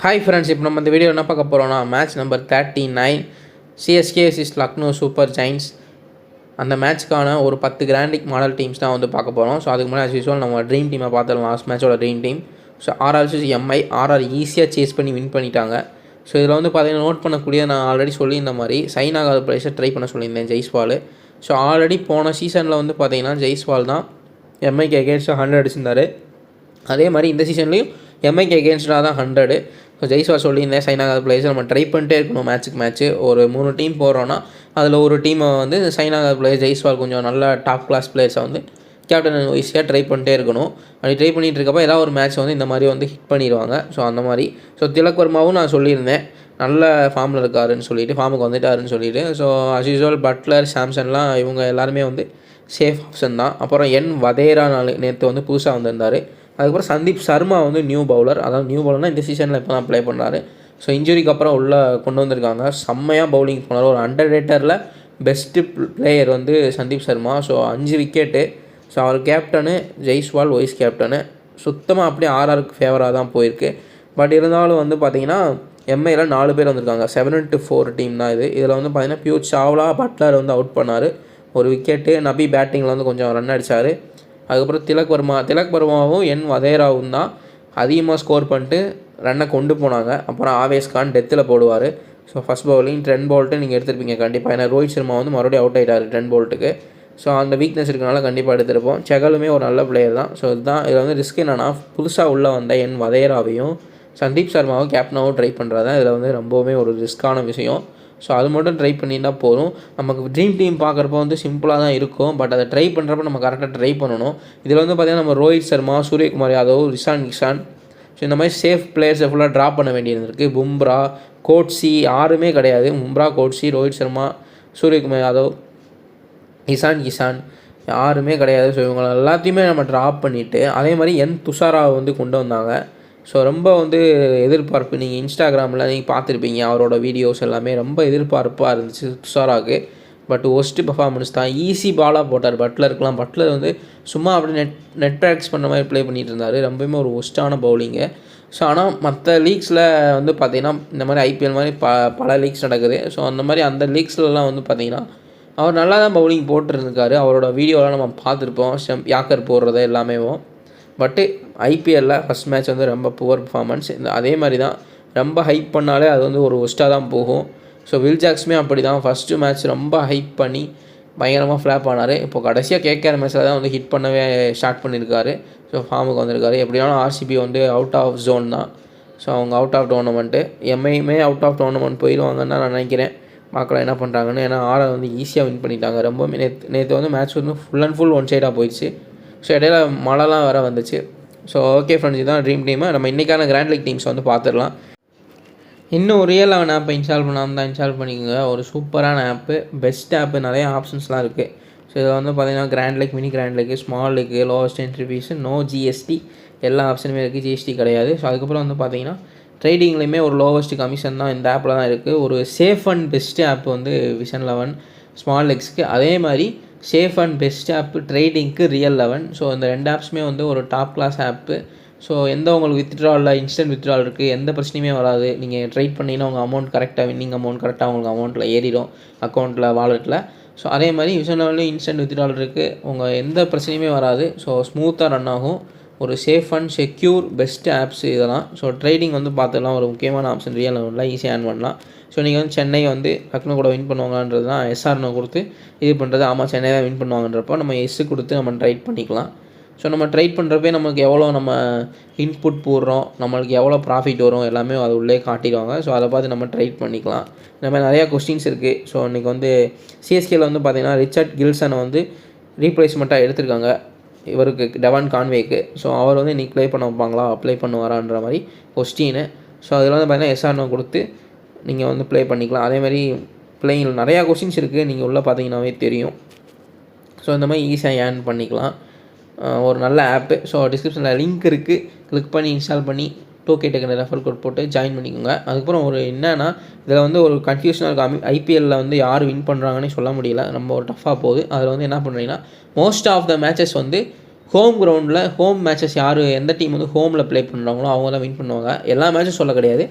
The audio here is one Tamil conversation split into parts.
ஹாய் ஃப்ரெண்ட்ஸ், இப்போ நம்ம இந்த வீடியோ என்ன பார்க்க போகிறோம்னா match number 39 CSK vs Lucknow super Giants. அந்த மேட்ச்க்கான ஒரு 10 கிராண்ட் லீக் மாடல் டீம்ஸ் தான் வந்து பார்க்க போகிறோம். ஸோ அதுக்கு முன்னாடி யூஸ்வல் நம்ம ட்ரீம் டீமை பார்த்துடலாம். லாஸ்ட் மேட்சோட dream team. So RR vs MI. RR ஈஸியாக சேஸ் பண்ணி வின் பண்ணிட்டாங்க. ஸோ இதில் வந்து பார்த்தீங்கன்னா நோட் பண்ணக்கூடிய, நான் ஆல்ரெடி சொல்லியிருந்த மாதிரி சைன் ஆகாத பிளேஸை ட்ரை பண்ண சொல்லியிருந்தேன், ஜெய்ஸ்வால். ஸோ ஆல்ரெடி போன சீசனில் வந்து பார்த்தீங்கன்னா ஜெய்ஸ்வால் தான் எம்ஐக்கு அகேன்ஸ்டாக 100 அடிச்சிருந்தார். அதே மாதிரி இந்த சீசன்லேயும் எம்ஐக்கு அகேன்ஸ்டாக தான் 100. ஸோ ஜெய்ஸ்வால் சொல்லியிருந்தேன், சைன் ஆகாத பிளேயர்ஸ் நம்ம ட்ரை பண்ணிட்டே இருக்கணும். மேட்ச்சுக்கு மேட்ச்சு ஒரு 3 டீம் போடுறோன்னா அதில் ஒரு டீமை வந்து சைன் ஆகாத பிளேயர் ஜெய்ஸ்வால் கொஞ்சம் நல்ல டாப் கிளாஸ் பிளேயர்ஸை வந்து கேப்டன் வைஸியாக ட்ரை பண்ணிட்டே இருக்கணும். அப்படி ட்ரை பண்ணிகிட்டு இருக்கப்போ ஏதாவது ஒரு மேட்ச் வந்து இந்த மாதிரி வந்து ஹிட் பண்ணிடுவாங்க. ஸோ அந்த மாதிரி. ஸோ திலக் வர்மாவும் நான் சொல்லியிருந்தேன், நல்ல ஃபார்மில் இருக்காருன்னு சொல்லிட்டு, ஃபார்முக்கு வந்துட்டாருன்னு சொல்லிட்டு. ஸோ அஸ் யூஸ்வல் பட்லர், சாம்சன்லாம் இவங்க எல்லாருமே வந்து சேஃப் ஆப்ஷன் தான். அப்புறம் வதேரா நேற்று வந்து புதுசாக வந்திருந்தார். அதுக்கப்புறம் சந்தீப் சர்மா வந்து நியூ பவுலர். அதாவது நியூ பவுலர்னால் இந்த சீசனில் இப்போ தான் ப்ளே பண்ணுறாரு. ஸோ இன்ஜுரிக்கு அப்புறம் உள்ளே கொண்டு வந்திருக்காங்க. செம்மையாக பவுலிங் போனார். ஒரு அண்டர் ரேட்டரில் பெஸ்ட்டு பிளேயர் வந்து Sandeep Sharma. So 5 wicket. So அவர் கேப்டனு ஜெய்ஸ்வால் வைஸ் கேப்டனு. சுத்தமாக அப்படியே ஆர்ஆருக்கு ஃபேவராக தான் போயிருக்கு. பட் இருந்தாலும் வந்து பார்த்திங்கன்னா எம்ஐயில் 4 பேர் வந்திருக்காங்க. 7-4 டீம் தான் இது. இதில் வந்து பார்த்திங்கன்னா பியூர் சாவ்லா பட்லர் வந்து அவுட் பண்ணார், 1 விக்கெட்டு. நபி பேட்டிங்கில் வந்து கொஞ்சம் ரன் அடித்தார். அதுக்கப்புறம் திலக் வர்மாவும் வதேராவும் தான் அதிகமாக ஸ்கோர் பண்ணிட்டு ரன்னை கொண்டு போனாங்க. அப்புறம் ஆவேஸ் கான் டெத்தில் போடுவார். So first bowling trend bolt நீங்கள் எடுத்திருப்பீங்க கண்டிப்பாக. ஏன்னா ரோஹித் சர்மா வந்து மறுபடியும் அவுட் ஆகிட்டார் ட்ரெண்ட் போல்ட்டுக்கு. ஸோ அந்த வீக்னஸ் இருக்கனால கண்டிப்பாக எடுத்திருப்போம். செகலுமே ஒரு நல்ல பிளேயர் தான். ஸோ இதுதான் இதில் வந்து ரிஸ்க் என்னென்னா, புதுசாக உள்ளே வந்த வதேராவையும் சந்தீப் சர்மாவும் கேப்டனாகவும் ட்ரை பண்ணுறது தான் இதில் வந்து ரொம்பவுமே ஒரு ரிஸ்க்கான விஷயம். ஸோ அது மட்டும் ட்ரை பண்ணினா போதும். நமக்கு ட்ரீம் டீம் பார்க்குறப்போ வந்து சிம்பிளாக தான் இருக்கும். பட் அதை ட்ரை பண்ணுறப்ப நம்ம கரெக்டாக ட்ரை பண்ணணும். இதில் வந்து பார்த்திங்கன்னா நம்ம ரோஹித் சர்மா, சூரியகுமார் யாதவ், ரிஷான் கிஷான், ஸோ இந்த மாதிரி சேஃப் பிளேயர்ஸை ஃபுல்லாக ட்ராப் பண்ண வேண்டியது இருக்குது. பும்ரா, கோட்ஸி யாருமே கிடையாது. பும்ரா, கோட்ஸி, ரோஹித் சர்மா, சூரியகுமார் யாதவ், இஷான் கிஷான் யாருமே கிடையாது. ஸோ இவங்க எல்லாத்தையுமே நம்ம ட்ராப் பண்ணிவிட்டு அதே மாதிரி துஷாராவை வந்து கொண்டு வந்தாங்க. ஸோ ரொம்ப வந்து எதிர்பார்ப்பு. நீங்கள் இன்ஸ்டாகிராமில் நீங்கள் பார்த்துருப்பீங்க, அவரோட வீடியோஸ் எல்லாமே ரொம்ப எதிர்பார்ப்பாக இருந்துச்சு துஷாராவுக்கு. பட் ஒஸ்ட்டு பர்ஃபார்மன்ஸ் தான். ஈஸி பாலாக போட்டார் பட்லருக்குலாம். பட்லர் வந்து சும்மா அப்படி நெட் ப்ராக்டிஸ் பண்ண மாதிரி ப்ளே பண்ணிகிட்டு இருந்தார். ரொம்பவுமே ஒரு ஒஸ்ட்டான பவுலிங்கு. ஸோ ஆனால் மற்ற லீக்ஸில் வந்து பார்த்திங்கன்னா இந்த மாதிரி ஐபிஎல் மாதிரி பல லீக்ஸ் நடக்குது. ஸோ அந்த மாதிரி அந்த லீக்ஸ்லலாம் வந்து பார்த்திங்கன்னா அவர் நல்லா தான் பவுலிங் போட்டுருந்துருக்காரு. அவரோட வீடியோலாம் நம்ம பார்த்துருப்போம், யாக்கர் போடுறது எல்லாமே. பட்டு ஐபிஎல்லில் ஃபஸ்ட் மேட்ச் வந்து ரொம்ப புவர் பர்ஃபார்மன்ஸ். அதே மாதிரி தான் ரொம்ப ஹைப் பண்ணாலே அது வந்து ஒரு ஒஸ்ட்டாக தான் போகும். ஸோ வில் ஜாக்ஸுமே அப்படி தான் ஃபஸ்ட்டு மேட்ச் ரொம்ப ஹைப் பண்ணி பயங்கரமாக ஃப்ளாப் ஆனார். இப்போ கடைசியாக கேகேஆர் மேட்ச்சில் தான் வந்து ஹிட் பண்ணவே ஸ்டார்ட் பண்ணியிருக்காரு. ஸோ ஃபார்முக்கு வந்திருக்காரு. எப்படினாலும் ஆர்சிபி வந்து அவுட் ஆஃப் ஜோன் தான். ஸோ அவங்க அவுட் ஆஃப் டோர்னமெண்ட்டு. எம்ஐயுமே அவுட் ஆஃப் டோர்னமெண்ட் போயிடுவாங்கன்னு தான் நான் நினைக்கிறேன். பார்க்கலாம் என்ன பண்ணுறாங்கன்னு. ஏன்னா ஆரை வந்து ஈஸியாக வின் பண்ணிட்டாங்க. ரொம்ப நேற்று வந்து மேட்ச் வந்து ஃபுல் அண்ட் ஃபுல் ஒன் சைடாக போயிடுச்சு. ஸோ இடையில மழைலாம் வேறு வந்துச்சு. ஸோ ஓகே ஃப்ரெண்ட்ஸ், இதுதான் ட்ரீம் டீமை. நம்ம இன்றைக்கான கிராண்ட் லீக் டீம்ஸ் வந்து பார்த்துடலாம். இன்னும் ரியல் 11 ஆப்பை இன்ஸ்டால் பண்ணாமல் தான் இன்ஸ்டால் பண்ணிக்கோங்க. ஒரு சூப்பரான ஆப்பு, பெஸ்ட் ஆப்பு, நிறைய ஆப்ஷன்ஸ்லாம் இருக்குது. ஸோ இதில் வந்து பார்த்திங்கன்னா grand league, mini grand league, small league, lowest entry fees, no GST, எல்லா ஆப்ஷனுமே இருக்குது. ஜிஎஸ்டி கிடையாது. ஸோ அதுக்கப்புறம் வந்து பார்த்திங்கன்னா ட்ரேடிங்லேயுமே ஒரு லோவஸ்ட் கமிஷன் தான் இந்த ஆப்பில் தான் இருக்குது. ஒரு சேஃப் அண்ட் பெஸ்ட் ஆப் வந்து விஷன் 11 ஸ்மால் லீக்ஸ்க்கு. அதே மாதிரி சேஃப் அண்ட் பெஸ்ட் ஆப்பு ட்ரேடிங்க்கு ரியல் 11. ஸோ இந்த 2 ஆப்ஸுமே வந்து ஒரு டாப் கிளாஸ் ஆப்பு. ஸோ எந்த உங்களுக்கு வித்ட்ராலில் இன்ஸ்டன்ட் வித்ட்ரால் இருக்குது, எந்த பிரச்சனையுமே வராது. நீங்கள் ட்ரேட் பண்ணிங்கன்னா உங்கள் அமௌண்ட் கரெக்டாக, வின்னிங் அமௌண்ட் கரெக்டாக உங்களுக்கு அமௌண்ட்டில் ஏறிடும், அக்கௌண்ட்டில், வாலெட்டில். ஸோ அதே மாதிரி விஷன் 11 இன்ஸ்டன்ட் வித்ட்ரால் இருக்குது. உங்கள் எந்த பிரச்சனையுமே வராது. ஸோ ஸ்மூத்தாக ரன் ஆகும். ஒரு safe and secure best apps இதெல்லாம். ஸோ ட்ரேடிங் வந்து பார்த்துக்கலாம். ஒரு முக்கியமான ஆப்ஷன் ரியல் 11 ஈஸியாக ஏர்ன் பண்ணலாம். ஸோ நீங்கள் வந்து சென்னை வந்து லக்னோ கூட வின் பண்ணுவாங்கன்றது தான் எஸ்ஆர்னோ கொடுத்து இது பண்ணுறது. ஆமாம், சென்னை தான் வின் பண்ணுவாங்கன்றப்போ நம்ம எஸ்ஸு கொடுத்து நம்ம ட்ரைட் பண்ணிக்கலாம். ஸோ நம்ம ட்ரைட் பண்ணுறப்பே நமக்கு எவ்வளோ நம்ம இன்புட் போடுறோம், நம்மளுக்கு எவ்வளோ ப்ராஃபிட் வரும் எல்லாமே அது உள்ளே காட்டிடுவாங்க. ஸோ அதை பார்த்து நம்ம ட்ரைட் பண்ணிக்கலாம். இந்த மாதிரி நிறையா கொஸ்டின்ஸ் இருக்குது. ஸோ இன்றைக்கி வந்து சிஎஸ்கேயில் வந்து பார்த்திங்கன்னா ரிச்சர்ட் கில்சனை வந்து ரீப்ளேஸ்மெண்ட்டாக எடுத்திருக்காங்க இவருக்கு, டெவான் கான்வேக்கு. ஸோ அவர் வந்து இன்றைக்கி ப்ளே பண்ண வைப்பாங்களா, ப்ளே பண்ணுவாரான்ற மாதிரி கொஸ்டின்னு. ஸோ அதில் வந்து பார்த்திங்கன்னா எஸ்ஆர்னோ கொடுத்து நீங்கள் வந்து ப்ளே பண்ணிக்கலாம். அதேமாதிரி பிளேயிங்கில் நிறையா கொஸ்டின்ஸ் இருக்குது, நீங்கள் உள்ளே பார்த்தீங்கன்னாவே தெரியும். ஸோ இந்த மாதிரி ஈஸியாக ஏர்ன் பண்ணிக்கலாம். ஒரு நல்ல ஆப்பு. ஸோ டிஸ்கிரிப்ஷனில் லிங்க் இருக்குது, கிளிக் பண்ணி இன்ஸ்டால் பண்ணி 2K டெக்கன் ரெஃபர் கோட் போட்டு ஜாயின் பண்ணிக்கோங்க. அதுக்கப்புறம் ஒரு என்னென்னா இதில் வந்து ஒரு கன்ஃபியூஷனாக இருக்கும். ஐபிஎல்லில் வந்து யார் வின் பண்ணுறாங்கன்னு சொல்ல முடியல, ரொம்ப ஒரு டஃப்பாக போகுது. அதில் வந்து என்ன பண்ணுறீங்கன்னா மோஸ்ட் ஆஃப் த மேட்சஸ் வந்து ஹோம் கிரவுண்டில் ஹோம் மேட்சஸ் யார் எந்த டீம் வந்து ஹோமில் ப்ளே பண்ணுறாங்களோ அவங்க தான் வின் பண்ணுவாங்க. எல்லா மேட்சும் சொல்ல கிடையாது,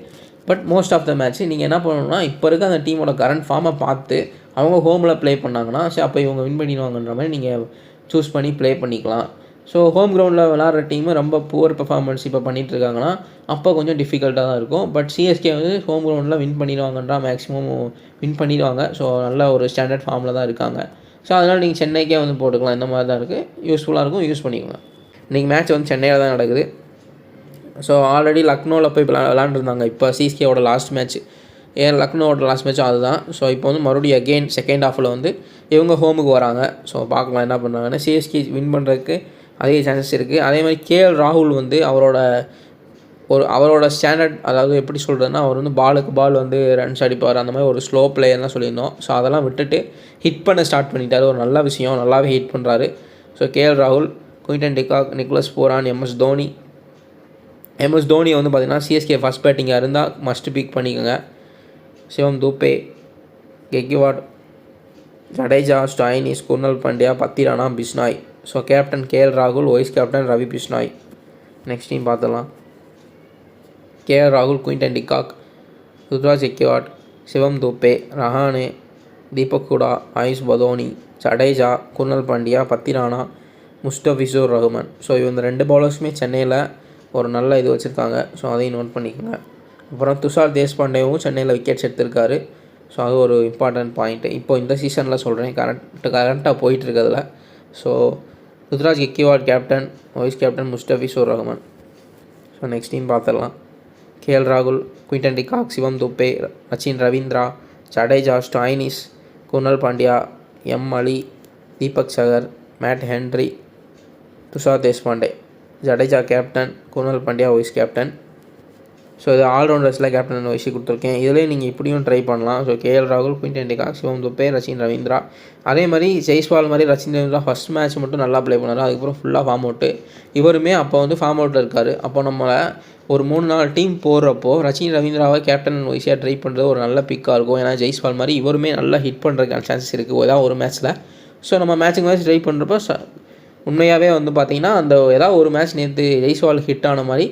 but most of the match நீங்கள் என்ன பண்ணணும்னா இப்போ இருக்க அந்த டீமோட கரண்ட் ஃபார்மை பார்த்து அவங்க ஹோமில் ப்ளே பண்ணாங்கன்னா சரி அப்போ இவங்க வின் பண்ணிடுவாங்கன்ற மாதிரி நீங்கள் சூஸ் பண்ணி ப்ளே பண்ணிக்கலாம். ஸோ ஹோம் கிரவுண்டில் விளாட்ற டீமு ரொம்ப புவர் பெர்ஃபார்மன்ஸ் இப்போ பண்ணிகிட்ருக்காங்கன்னா அப்போ கொஞ்சம் டிஃபிகல்ட்டாக தான் இருக்கும். பட் சிஎஸ்கே வந்து ஹோம் கிரவுண்டில் வின் பண்ணிடுவாங்கன்றா மேக்ஸிமம் வின் பண்ணிடுவாங்க. ஸோ நல்ல ஒரு ஸ்டாண்டர்ட் ஃபார்மில் தான் இருக்காங்க. ஸோ அதனால் நீங்கள் சென்னைக்கே வந்து போட்டுக்கலாம். இந்த மாதிரி தான் இருக்குது, யூஸ்ஃபுல்லாக இருக்கும், யூஸ் பண்ணிக்கோங்க. இன்றைக்கி மேட்ச் வந்து சென்னையில் தான் நடக்குது. ஸோ ஆல்ரெடி லக்னோவில் போய் விளாண்டுருந்தாங்க. இப்போ சிஎஸ்கேவோட லாஸ்ட் மேட்ச், லக்னோவோட லாஸ்ட் மேட்சும் அதுதான். ஸோ இப்போ வந்து மறுபடியும் அகெயின் செகண்ட் ஹாஃபில் வந்து இவங்க ஹோமுக்கு வராங்க. ஸோ பார்க்கலாம் என்ன பண்ணுறாங்கன்னா சிஎஸ்கே வின் பண்ணுறதுக்கு அதிக சான்சஸ் இருக்குது. அதே மாதிரி கேஎல் ராகுல் வந்து அவரோட ஸ்டாண்டர்ட், அதாவது எப்படி சொல்கிறதுனா அவர் வந்து பாலுக்கு பால் வந்து ரன்ஸ் அடிப்பார், அந்த மாதிரி ஒரு ஸ்லோ பிளேயர்லாம் சொல்லியிருந்தோம். ஸோ அதெல்லாம் விட்டுட்டு ஹிட் பண்ண ஸ்டார்ட் பண்ணிட்டார். ஒரு நல்ல விஷயம், நல்லாவே ஹிட் பண்ணுறாரு. ஸோ கேஎல் ராகுல், Quinton de Kock, Nicholas Pooran, MS Dhoni வந்து பார்த்திங்கன்னா சிஎஸ்கே ஃபஸ்ட் பேட்டிங்காக இருந்தால் மஸ்ட் பிக் பண்ணிக்கோங்க. Shivam Dube, Gaikwad, Jadeja, Stoinis, Krunal Pandya, Pathirana, Bishnoi. So captain KL ராகுல், vice captain Ravi Bishnoi. Next team பார்த்துடலாம். கேஎல் ராகுல், Quinton de Kock, Ruturaj Gaikwad, Shivam Dube, Rahane, Deepak Hooda, Ayush Badoni, Jadeja, Krunal Pandya, Pathirana, Mustafizur Rahman. So இவங்க 2 பவுலர்ஸுமே சென்னையில் ஒரு நல்ல இது வச்சுருக்காங்க. ஸோ அதையும் நோட் பண்ணிக்கோங்க. அப்புறம் துஷார் தேஷ்பாண்டேவும் சென்னையில் விக்கெட்ஸ் எடுத்திருக்காரு. ஸோ அது ஒரு இம்பார்ட்டன்ட் பாயிண்ட்டு. இப்போ இந்த சீசனில் சொல்கிறேன், கரண்ட்டாக போயிட்டுருக்கிறதுல. So Ruturaj Gaikwad captain, vice captain Mustafizur Rahman. So next team பார்த்துடலாம். கேஎல் ராகுல், Quinton de Kock, Shivam Dube, Rachin Ravindra, Jadeja, Stoinis, Krunal Pandya, M Ali, Deepak Chahar, Matt Henry, Tushar Deshpande. Jadeja captain, Krunal Pandya vice captain. So இது ஆல்ரவுண்டர்ஸில் கேப்டன் அண்ட் வைஸி கொடுத்துருக்கேன். இதிலே நீங்கள் இப்படியும் ட்ரை பண்ணலாம். ஸோ கேஎல் ராகுல், குயின்டன் டிகாக், சிவம் துபே, ரச்சின் ரவீந்திரா. அதே மாதிரி ஜெய்ஸ்வால் மாதிரி ரச்சின் ரவீந்திரா ஃபஸ்ட் மேட்ச் மட்டும் நல்லா ப்ளே பண்ணார், அதுக்கப்புறம் ஃபுல்லாக ஃபார்ம் அவுட்டு. இவருமே அப்போ வந்து ஃபார்ம் அவுட்டில் இருக்கார். அப்போ நம்மளை ஒரு 3-4 டீம் போடுறப்போ ரச்சின் ரவீந்திராவை கேப்டன் அண்ட் வைஸியாக ட்ரை பண்ணுறது ஒரு நல்ல பிக்காக இருக்கும். ஏன்னா ஜெய்ஸ்வால் மாதிரி இவருமே நல்லா ஹிட் பண்ணுறதுக்கான சான்சஸ் இருக்குது ஏதாவது ஒரு மேட்ச்சில். ஸோ நம்ம மேட்சுக்கு மேட்ச் ட்ரை பண்ணுறப்போ உண்மையாகவே வந்து பார்த்திங்கன்னா அந்த ஏதாவது ஒரு மேட்ச் நேற்று ஜெய்ஸ்வால் ஹிட் ஆன மாதிரி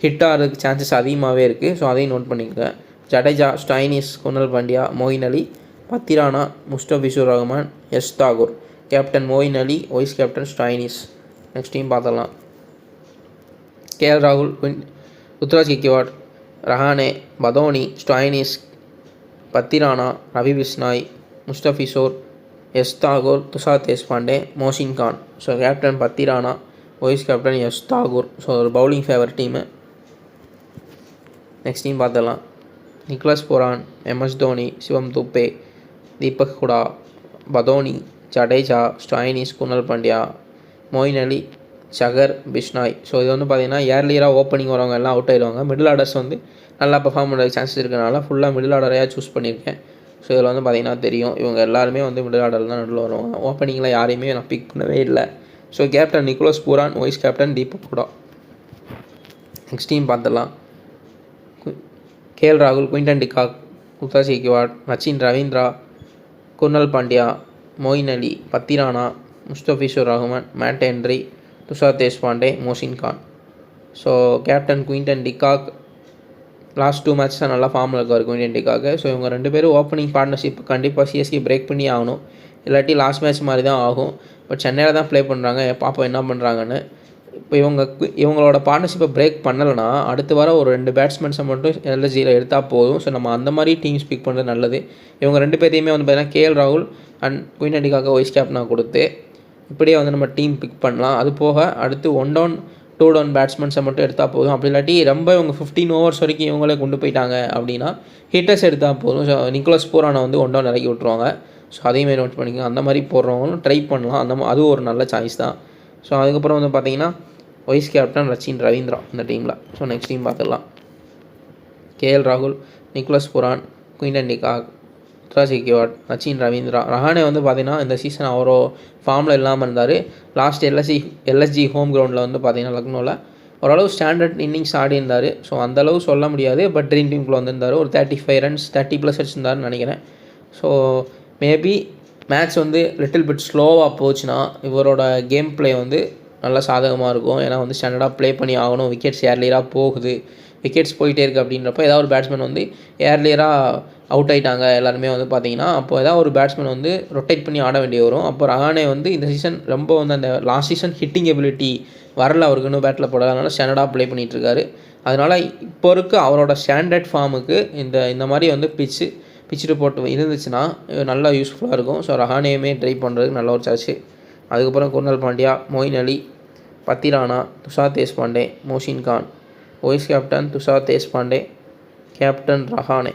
ஹிட் ஆகிறதுக்கு சான்சஸ் அதிகமாகவே இருக்குது. ஸோ அதையும் நோட் பண்ணிக்கோங்க. Jadeja, Stoinis, Krunal Pandya, Moeen Ali, Pathirana, Mustafizur Rahman, S Thakur. Captain Moeen Ali, vice captain Stoinis. Next team பார்த்துடலாம். கேஎல் ராகுல், Ruturaj Gaikwad, Rahane, Badoni, Stoinis, Pathirana, Ravi Bishnoi, Mustafizur, S Thakur, Tushar Deshpande, Mohsin Khan. So captain Pathirana, vice captain S Thakur. So ஒரு bowling favour team. Next team பார்த்துடலாம். Nicholas Pooran, MS Dhoni, Shivam Dube, Deepak Hooda, Badoni, Jadeja, Stoinis, Krunal Pandya, Moeen அலி, சகர், பிஷ்னாய். ஸோ இது வந்து பார்த்திங்கன்னா ஏர்லியராக ஓப்பனிங் வரவங்க எல்லாம் அவுட் ஆகிடுவாங்க. மிடில் ஆர்டர்ஸ் வந்து நல்லா பெர்ஃபார்ம் பண்ணுறதுக்கு சான்சஸ் இருக்கிறனால ஃபுல்லாக மிடில் ஆர்டரையாக சூஸ் பண்ணியிருக்கேன். ஸோ இதில் வந்து பார்த்திங்கன்னா தெரியும் இவங்க எல்லாருமே வந்து மிடில் ஆர்டர் தான் நடுவில் வருவாங்க. ஓப்பனிங்கில் யாரையுமே நான் பிக் பண்ணவே இல்லை. So captain Nicholas Pooran, vice captain Deepak Hooda. Next team பார்த்துடலாம். கேஎல் ராகுல், Quinton de Kock, Ruturaj Gaikwad, Rachin Ravindra, Krunal Pandya, Moeen Ali, Pathirana, Mustafizur Rahman, Matt Henry, Tushar Deshpande, Mohsin Khan. So captain Quinton de Kock last 2 match தான் நல்லா ஃபார்மில் இருக்கார் குயின்டன் டிகாக். ஸோ இவங்க 2 பேரும் ஓப்பனிங் பார்ட்னர்ஷிப் கண்டிப்பாக சிஎஸ்கே பிரேக் பண்ணி ஆகணும். இல்லாட்டி லாஸ்ட் மேட்ச் மாதிரி தான் ஆகும். பட் சென்னையில் தான் ப்ளே பண்ணுறாங்க, பார்ப்போம் என்ன பண்ணுறாங்கன்னு. இப்போ இவங்களோட பார்ட்னர்ஷிப்பை பிரேக் பண்ணலைன்னா அடுத்து வர ஒரு 2 பேட்ஸ்மேன்ஸை மட்டும் எல்எஸ்ஜியில் எடுத்தால் போதும். ஸோ நம்ம அந்த மாதிரி டீம்ஸ் பிக் பண்ணுறது நல்லது. இவங்க 2 பேரையுமே வந்து பார்த்திங்கன்னா கேஎல் ராகுல் அண்ட் குயின்டன் டிகாக் வைஸ் கேப்டனாக கொடுத்து இப்படியே வந்து நம்ம டீம் பிக் பண்ணலாம். அது போக அடுத்து 1 டவுன் 2 டவுன் பேட்ஸ்மேன்ஸை மட்டும் எடுத்தால் போதும். அப்படி இல்லாட்டி ரொம்ப இவங்க 15 ஓவர்ஸ் வரைக்கும் இவங்களே கொண்டு போயிட்டாங்க அப்படின்னா ஹிட்டர்ஸ் எடுத்தால் போதும். ஸோ நிக்கோலஸ் பூரானை வந்து 1 டவுன் இறக்கி விட்ருவாங்க. ஸோ அதையுமே நோட் பண்ணிக்கோங்க. அந்த மாதிரி போடுறவங்களும் ட்ரை பண்ணலாம். அதுவும் ஒரு நல்ல சாய்ஸ் தான். ஸோ அதுக்கப்புறம் வந்து பார்த்திங்கன்னா வைஸ் கேப்டன் ரச்சின் ரவீந்திரா இந்த டீமில். ஸோ நெக்ஸ்ட் டீம் பார்த்துடலாம். கேஎல் ராகுல், Nicolas பூரான், Quinton de Kock, Ruturaj Gaikwad, Rachin Ravindra. Rahane வந்து பார்த்திங்கன்னா இந்த சீசன் அவரோ ஃபார்மில் இல்லாமல் இருந்தார். லாஸ்ட் எல்எஸ்ஜி ஹோம் கிரவுண்டில் வந்து பார்த்திங்கன்னா லக்னோவில் ஓரளவு ஸ்டாண்டர்ட் இன்னிங்ஸ் ஆடி இருந்தார். ஸோ அந்தளவு சொல்ல முடியாது, பட் ட்ரீம் டீமுக்குள்ளே வந்திருந்தார். ஒரு 35 ரன்ஸ் 30+ அடிச்சிருந்தாருன்னு நினைக்கிறேன். ஸோ மேபி மேட்ச் வந்து லிட்டில் பிட் ஸ்லோவாக போச்சுன்னா இவரோட கேம் பிளே வந்து நல்லா சாதகமாக இருக்கும். ஏன்னா வந்து ஸ்டாண்டர்டாக ப்ளே பண்ணி ஆகணும். விக்கெட்ஸ் ஏர்லியராக போகுது, விக்கெட்ஸ் போயிட்டே இருக்குது அப்படின்றப்ப ஏதாவது ஒரு பேட்ஸ்மேன் வந்து ஏர்லியராக அவுட் ஆகிட்டாங்க எல்லாருமே வந்து பார்த்தீங்கன்னா, அப்போ ஏதாவது ஒரு பேட்ஸ்மேன் வந்து ரொட்டேட் பண்ணி ஆட வேண்டிய வரும். அப்போ ரஹானே வந்து இந்த சீசன் ரொம்ப வந்து அந்த லாஸ்ட் சீசன் ஹிட்டிங் எபிலிட்டி வரல அவருக்கு, இன்னும் பேட்டில் போடாதனால ஸ்டாண்டர்டாக ப்ளே பண்ணிகிட்ருக்காரு. அதனால் இப்போ இருக்க அவரோட ஸ்டாண்டர்ட் ஃபார்முக்கு இந்த மாதிரி வந்து பிச் ரிப்போர்ட் இருந்துச்சுன்னா நல்லா யூஸ்ஃபுல்லாக இருக்கும். ஸோ ரஹானேயுமே ட்ரை பண்ணுறதுக்கு நல்ல ஒரு சாய்ஸு. அதுக்கப்புறம் Krunal Pandya, Moeen Ali, Pathirana, Tushar Deshpande, Mohsin Khan, vice captain Tushar Deshpande, captain Rahane.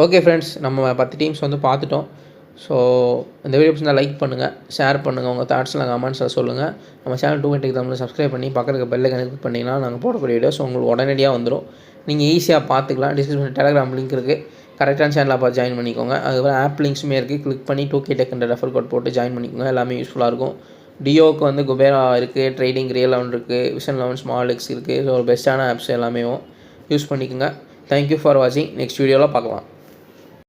Okay friends, நம்ம 10 டீம்ஸ் வந்து பார்த்துட்டோம். ஸோ இந்த வீடியோ பிடிச்சிருந்தா லைக் பண்ணுங்கள், ஷேர் பண்ணுங்கள், உங்கள் தாட்ஸ்லாம் கமெண்ட்ஸில் சொல்லுங்கள். நம்ம சேனல் 2 தமிழ் சப்ஸ்கிரைப் பண்ணி பக்கத்துக்கு பெல்லை கனெக்ட் பண்ணிங்கன்னா நாங்கள் போடக்கூடிய வீடியோஸ் உங்களுக்கு உடனடியாக வந்துடும். நீங்கள் ஈஸியாக பார்த்துக்கலாம். டிஸ்கிரிப்ஷன் டெலகிராம் லிங்க் இருக்குது, கரெக்டான சேனலில் பார்த்து ஜாயின் பண்ணிக்கோங்க. அதுக்கப்புறம் ஆப் லிங்க்ஸுமே இருக்குது, கிளிக் பண்ணி 2K Tech ரெஃபர் கோட் போட்டு ஜாயின் பண்ணிக்கோங்க. எல்லாமே யூஸ்ஃபுல்லாக இருக்கும். டியோவுக்கு வந்து குபேரா இருக்குது, ட்ரேடிங் ரியல் 11 இருக்குது, விஷன் 11 ஸ்மால் எக்ஸ் இருக்குது. ஸோ ஒரு பெஸ்ட்டான ஆப்ஸ் எல்லாமே யூஸ் பண்ணிக்கோங்க. தேங்க்யூ ஃபார் வாட்சிங். நெக்ஸ்ட் வீடியோவில் பார்க்கலாம்.